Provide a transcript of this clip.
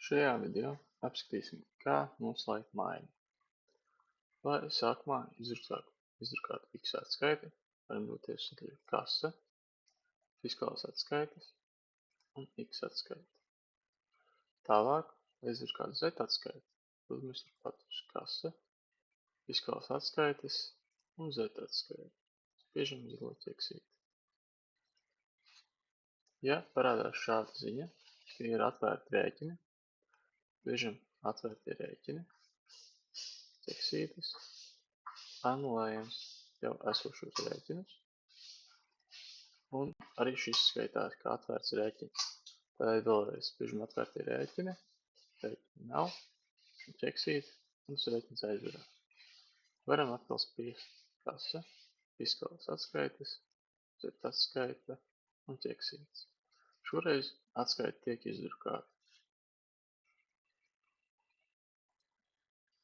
Šajā video apskatīsim, kā noslēgt maiņu. Lai sākumā izdrukātu X atskaiti, varam doties uz kase, fiskālās atskaites un X atskaiti. Tālāk, lai izdrukātu Z atskaiti, dodamies turpat uz kase, fiskālās atskaites un Z atskaiti. Spiežam zilo ķeksīti. Ja parādās šāda ziņa, ka ir atvērti rēķini, spiežam atvērtie rēķini, ķeksītes, anulējam jau esošos rēķinus, un arī šis skaitās kā atvērts rēķins. Tad vēlreiz spiežam atvērtie rēķini, rēķini nav, ķeksīt, un tas rēķins aizverās. Varam atkal spiest kase, fiskālās atskaites, Z atskaite un ķeksītes. Šoreiz atskaite tiek izdrukāta.